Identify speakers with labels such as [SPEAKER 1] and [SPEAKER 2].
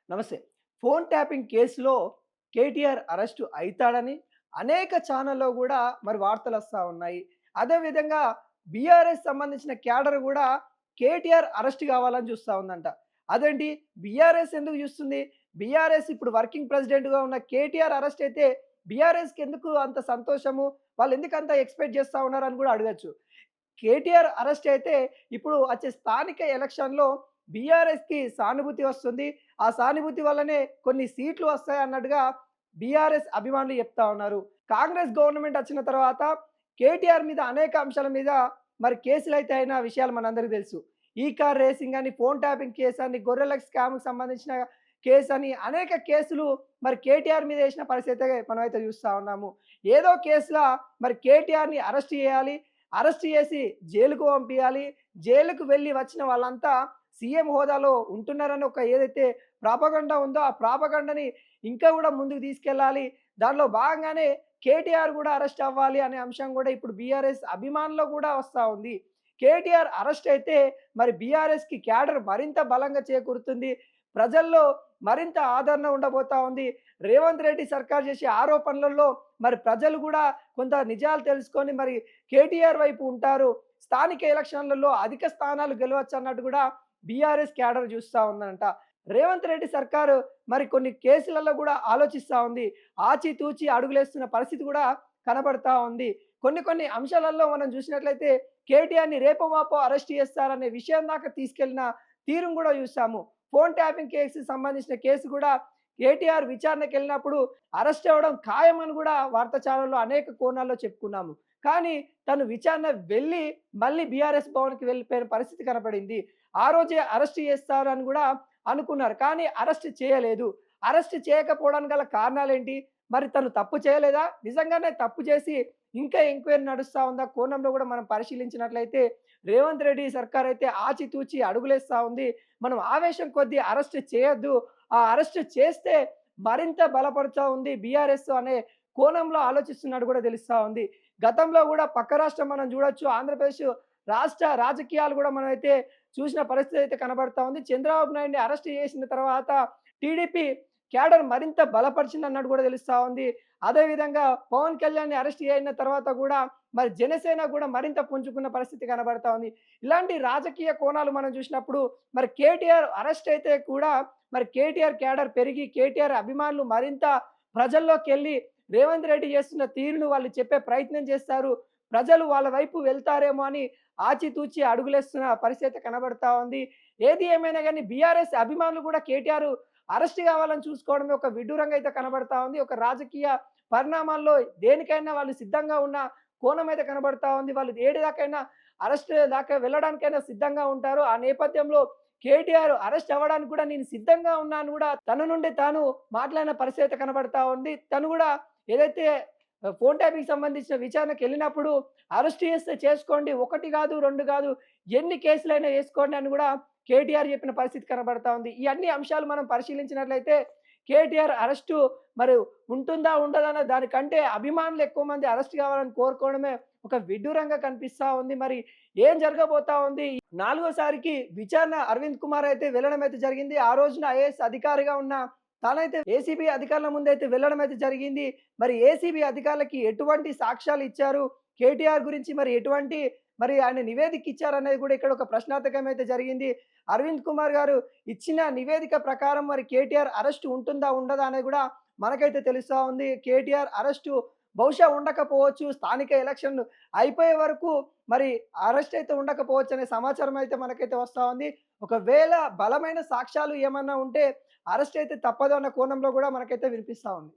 [SPEAKER 1] నమస్తే. Phone tapping కేసులో KTR arrest అయితాడని అనేక ఛానల్‌లో గూడా మరి వార్తలొస్తా ఉన్నాయి. అదే విధంగా బీఆర్ఎస్ సంబంధించిన క్యాడర్ గూడా కేటీఆర్ అరెస్ట్ గావాలని చూస్తా ఉందంట. అదేంటి బీఆర్ఎస్ ఎందుకు చూస్తుంది? బీఆర్ఎస్ ఇప్పుడు వర్కింగ్ ప్రెసిడెంట్‌గా ఉన్న కేటీఆర్ అరెస్ట్ అయితే బీఆర్ఎస్‌కి ఎందుకు అంత సంతోషము? వాళ్ళెందుకు అంత ఎక్స్‌పెక్ట్ చేస్తా ఉన్నారని గూడా అడగొచ్చు. కేటీఆర్ అరెస్ట్ అయితే ఇప్పుడు వచ్చే స్థానిక ఎలక్షన్‌లో బీఆర్ఎస్‌కి సానుభూతి వస్తుంది. ఆ సానుభూతి వల్లనే కొన్ని సీట్లు వస్తాయన్నట్టుగా బీఆర్ఎస్ అభిమానులు చెప్తా ఉన్నారు. కాంగ్రెస్ గవర్నమెంట్ వచ్చిన తర్వాత కేటీఆర్ మీద అనేక అంశాల మీద మరి కేసులైతే అయిన విషయాలు మనందరికీ తెలుసు. ఈ కార్ రేసింగ్ అని, ఫోన్ ట్యాపింగ్ కేసు అని, గొర్రెల స్కామ్‌కి సంబంధించిన కేసు అని అనేక కేసులు మరి కేటీఆర్ మీద ఏసిన పరిస్థితి మనమైతే చూస్తా ఉన్నాము. ఏదో కేసులా మరి కేటీఆర్‌ని అరెస్ట్ చేయాలి. అరెస్ట్ చేసి జైలుకు పంపియాలి. జైలుకు వెళ్ళి వచ్చిన వాళ్ళంతా సీఎం హోదాలో ఉంటున్నారని ఒక ఏదైతే ప్రాపగండా ఉందో, ఆ ప్రాపగండని ఇంకా గూడా ముందుకు తీసుకెళ్ళాలి. దానిలో భాగంగానే కేటీఆర్ గూడా అరెస్ట్ అవ్వాలి అనే అంశం గూడా ఇప్పుడు బీఆర్ఎస్ అభిమానుల్లో గూడా వస్తా ఉంది. కేటీఆర్ అరెస్ట్ అయితే మరి బీఆర్ఎస్‌కి క్యాడర్ మరింత బలంగా చేకూరుతుంది. ప్రజల్లో మరింత ఆదరణ ఉండబోతా ఉంది. రేవంత్ రెడ్డి సర్కార్ చేసే ఆరోపణలలో మరి ప్రజలు గూడా కొంత నిజాలు తెలుసుకొని మరి కేటీఆర్ వైపు ఉంటారు. స్థానిక ఎలక్షన్లలో అధిక స్థానాలు గెలవచ్చు అన్నట్టు గూడా బీఆర్ఎస్ క్యాడర్ చూస్తా ఉందంట. రేవంత్ రెడ్డి సర్కారు మరి కొన్ని కేసులలో గూడా ఆలోచిస్తా ఉంది. ఆచితూచి అడుగులేస్తున్న పరిస్థితి గూడా కనబడతా ఉంది. కొన్ని కొన్ని అంశాలలో మనం చూసినట్లయితే కేటీఆర్‌ని రేపో మాపో అరెస్ట్ చేస్తారనే విషయం దాకా తీసుకెళ్ళిన తీరును గూడా చూసాము. ఫోన్ ట్యాపింగ్ కేసుకి సంబంధించిన కేసు గూడా కేటీఆర్ విచారణకెళ్ళినప్పుడు అరెస్ట్ అవ్వడం ఖాయమని గూడా వార్తా ఛానెల్‌లో అనేక కోణాల్లో చెప్పుకున్నాము. కానీ తను విచారణ వెళ్ళి మళ్ళీ బీఆర్ఎస్ భవన్‌కి వెళ్ళిపోయిన పరిస్థితి కనపడింది. ఆ రోజే అరెస్ట్ చేస్తారు అని గూడా అనుకున్నారు. కానీ అరెస్ట్ చేయలేదు. అరెస్ట్ చేయకపోవడానికి గల కారణాలేంటి? మరి తను తప్పు చేయలేదా? నిజంగానే తప్పు చేసి ఇంకా ఎంక్వైరీ నడుస్తా ఉందా? కోణంలో గూడా మనం పరిశీలించినట్లయితే రేవంత్ రెడ్డి సర్కార్ అయితే ఆచితూచి అడుగులేస్తా ఉంది. మనం ఆవేశం కొద్దీ అరెస్ట్ చేయొద్దు. ఆ అరెస్ట్ చేస్తే మరింత బలపడుతా ఉంది బీఆర్ఎస్ అనే కోణంలో ఆలోచిస్తున్నట్టు గూడా తెలుస్తా ఉంది. గతంలో గూడా పక్క రాష్ట్రం మనం చూడొచ్చు. ఆంధ్రప్రదేశ్ రాష్ట్ర రాజకీయాలు గూడా మనమైతే చూసిన పరిస్థితి అయితే కనబడతా ఉంది. చంద్రబాబు నాయుడిని అరెస్ట్ చేసిన తర్వాత టీడీపీ క్యాడర్ మరింత బలపరిచిందన్నట్టు గూడా తెలుస్తా ఉంది. అదేవిధంగా పవన్ కళ్యాణ్‌ని అరెస్ట్ అయిన తర్వాత గూడా మరి జనసేన గూడా మరింత పుంజుకున్న పరిస్థితి కనబడతా ఉంది. ఇలాంటి రాజకీయ కోణాలు మనం చూసినప్పుడు మరి కేటీఆర్ అరెస్ట్ అయితే కూడా మరి కేటీఆర్ క్యాడర్ పెరిగి కేటీఆర్ అభిమానులు మరింత ప్రజల్లోకెళ్ళి రేవంత్ రెడ్డి చేస్తున్న తీరును వాళ్ళు చెప్పే ప్రయత్నం చేస్తారు. ప్రజలు వాళ్ళ వైపు వెళ్తారేమో అని ఆచితూచి అడుగులేస్తున్న పరిస్థితి కనబడతా ఉంది. ఏది ఏమైనా గాని బీఆర్ఎస్ అభిమానులు కూడా కేటీఆర్ అరెస్ట్ కావాలని చూసుకోవడమే ఒక విడ్డూరంగా అయితే కనబడతా ఉంది. ఒక రాజకీయ పరిణామాల్లో దేనికైనా వాళ్ళు సిద్ధంగా ఉన్న కోణం అయితే కనబడతా ఉంది. వాళ్ళు ఏడి దాకైనా అరెస్ట్ దాకా వెళ్ళడానికైనా సిద్ధంగా ఉంటారు. ఆ నేపథ్యంలో కేటీఆర్ అరెస్ట్ అవ్వడానికి కూడా నేను సిద్ధంగా ఉన్నాను గూడా తన నుండి తాను మాట్లాడిన పరిస్థితి అయితే కనబడతా ఉంది. తను గూడా ఏదైతే ఫోన్ ట్యాపింగ్‌కి సంబంధించిన విచారణకెళ్ళినప్పుడు అరెస్ట్ చేస్తే చేసుకోండి. 1 కాదు, 2 కాదు ఎన్ని కేసులైనా ఏసుకోండి అని గూడా కేటీఆర్ చెప్పిన పరిస్థితి కనబడతా ఉంది. ఈ అన్ని అంశాలు మనం పరిశీలించినట్లయితే కేటీఆర్ అరెస్టు మరి ఉంటుందా? ఉండదా? అన్న దానికంటే అభిమానులు ఎక్కువ మంది అరెస్ట్ కావాలని కోరుకోవడమే ఒక విడ్డూరంగా కనిపిస్తా ఉంది. మరి ఏం జరగబోతా ఉంది? నాలుగోసారికి విచారణ అరవింద్ కుమార్ అయితే వెళ్ళడం అయితే జరిగింది. ఆ రోజున ఐఏఎస్ అధికారిగా ఉన్న తానైతే ఏసీబీ అధికారుల ముందైతే వెళ్ళడం అయితే జరిగింది. మరి ఏసీబీ అధికారులకి ఎటువంటి సాక్ష్యాలు ఇచ్చారు? కేటీఆర్ గురించి మరి ఎటువంటి మరి ఆయన నివేదిక ఇచ్చారనేది కూడా ఇక్కడ ఒక ప్రశ్నార్థకం అయితే జరిగింది. అరవింద్ కుమార్ గారు ఇచ్చిన నివేదిక ప్రకారం మరి కేటీఆర్ అరెస్ట్ ఉంటుందా? ఉండదా? అనేది కూడా మనకైతే తెలుస్తా ఉంది. కేటీఆర్ అరెస్టు బహుశా ఉండకపోవచ్చు. స్థానిక ఎలక్షన్‌లు అయిపోయే వరకు మరి అరెస్ట్ అయితే ఉండకపోవచ్చు అనే సమాచారం అయితే మనకైతే వస్తా ఉంది. ఒకవేళ బలమైన సాక్ష్యాలు ఏమన్నా ఉంటే అరెస్ట్ అయితే తప్పదు అన్న కోణంలో గూడా మనకైతే వినిపిస్తా ఉంది.